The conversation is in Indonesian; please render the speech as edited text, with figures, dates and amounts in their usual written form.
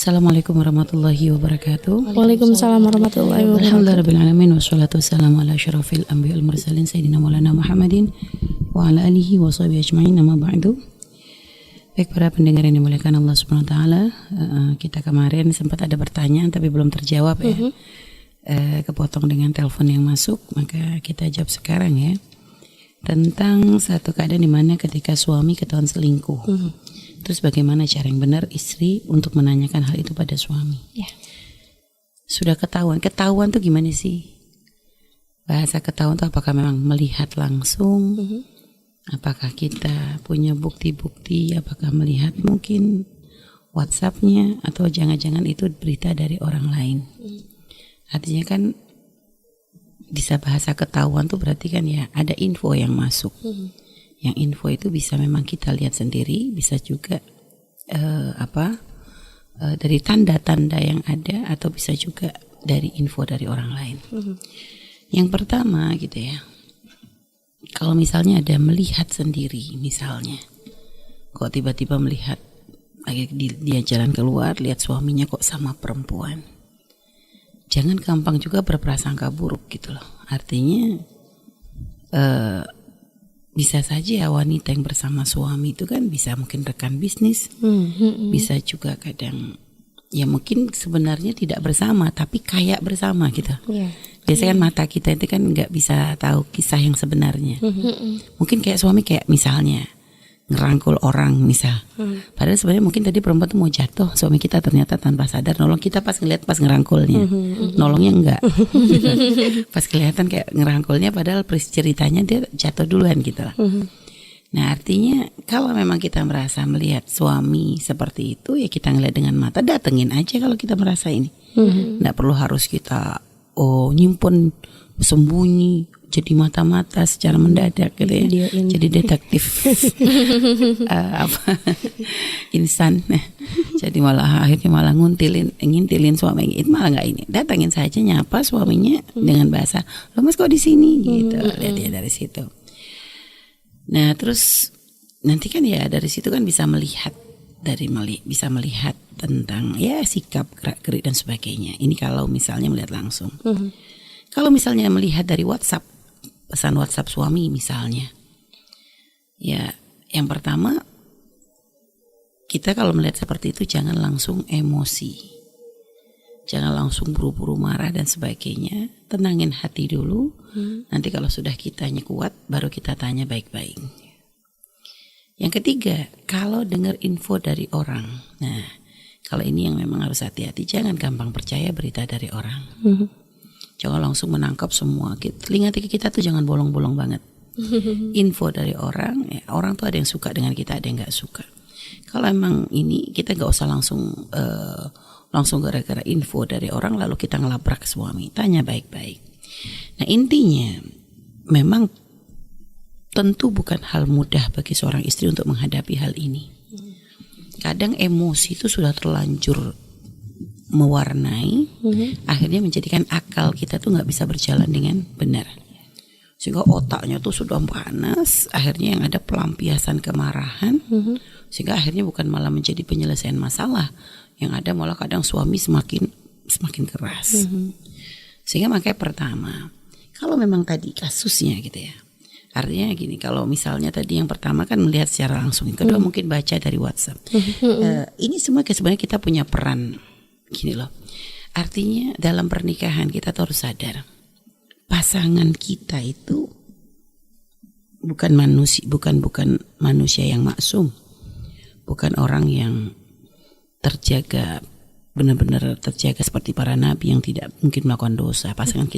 Assalamualaikum warahmatullahi wabarakatuh. Waalaikumsalam warahmatullahi wabarakatuh. Alhamdulillahirabbil wassalatu wassalamu ala asyrafil anbiya'i wal mursalin sayyidina Maulana Muhammadin wa ala alihi wa sahbihi ajma'in, amma ba'du. Baik para pendengar yang dimuliakan Allah Subhanahu wa taala, kita kemarin sempat ada pertanyaan tapi belum terjawab ya. Kepotong dengan telepon yang masuk, maka kita jawab sekarang ya. Tentang satu keadaan di mana ketika suami ketahuan selingkuh. Terus bagaimana cara yang benar istri untuk menanyakan hal itu pada suami? Ya. Sudah ketahuan tuh gimana sih? Bahasa ketahuan tuh apakah memang melihat langsung? Apakah kita punya bukti-bukti? Apakah melihat mungkin WhatsApp-nya atau jangan-jangan itu berita dari orang lain? Artinya kan bisa bahasa ketahuan tuh berarti kan ya ada info yang masuk. Yang info itu bisa memang kita lihat sendiri, bisa juga dari tanda-tanda yang ada, atau bisa juga dari info dari orang lain. Yang pertama gitu ya, kalau misalnya ada melihat sendiri, misalnya kok tiba-tiba melihat dia jalan keluar, lihat suaminya kok sama perempuan, jangan gampang juga berprasangka buruk gitu loh. Artinya bisa saja wanita yang bersama suami itu kan bisa mungkin rekan bisnis, bisa juga kadang ya mungkin sebenarnya tidak bersama tapi kayak bersama gitu. Biasanya kan mata kita itu kan nggak bisa tahu kisah yang sebenarnya. Mungkin kayak suami kayak misalnya ngerangkul orang misal, padahal sebenarnya mungkin tadi perempuan tuh mau jatuh, suami kita ternyata tanpa sadar nolong kita pas ngeliat pas ngerangkulnya, nolongnya enggak. Pas kelihatan kayak ngerangkulnya, padahal ceritanya dia jatuh duluan gitu lah. Nah artinya kalau memang kita merasa melihat suami seperti itu, ya kita ngeliat dengan mata, datengin aja kalau kita merasa ini. Nggak perlu harus kita nyimpen sembunyi, jadi mata-mata secara mendadak gitu ya, jadi detektif insan. Jadi akhirnya malah ngintilin suami itu, malah nggak ini. Datangin saja, nyapa suaminya dengan bahasa, "Lo mas kok di sini?" gitu. Lihat dia dari situ. Nah terus nanti kan ya dari situ kan bisa melihat bisa melihat tentang ya sikap, gerak-gerik dan sebagainya. Ini kalau misalnya melihat langsung. Kalau misalnya melihat dari WhatsApp, pesan WhatsApp suami misalnya, ya yang pertama kita kalau melihat seperti itu jangan langsung emosi, jangan langsung buru-buru marah dan sebagainya. Tenangin hati dulu. Nanti kalau sudah kitanya kuat baru kita tanya baik-baik. Yang ketiga, kalau dengar info dari orang, nah kalau ini yang memang harus hati-hati, jangan gampang percaya berita dari orang. Jangan langsung menangkap semua. Telinga kita tuh jangan bolong-bolong banget. Info dari orang, ya, orang tuh ada yang suka dengan kita, ada yang nggak suka. Kalau emang ini kita nggak usah langsung gara-gara info dari orang lalu kita ngelabrak suami. Tanya baik-baik. Nah intinya memang tentu bukan hal mudah bagi seorang istri untuk menghadapi hal ini. Kadang emosi itu sudah terlanjur mewarnai, akhirnya menjadikan akal kita tuh nggak bisa berjalan dengan benar, sehingga otaknya tuh sudah panas, akhirnya yang ada pelampiasan kemarahan, sehingga akhirnya bukan malah menjadi penyelesaian masalah, yang ada malah kadang suami semakin keras. Sehingga makanya pertama, kalau memang tadi kasusnya gitu ya, artinya gini, kalau misalnya tadi yang pertama kan melihat secara langsung, yang kedua mungkin baca dari WhatsApp. Ini semua sebenarnya kita punya peran. Gini loh, artinya dalam pernikahan kita tuh harus sadar pasangan kita itu bukan manusia yang maksum, bukan orang yang terjaga benar-benar terjaga seperti para nabi yang tidak mungkin melakukan dosa. Pasangan kita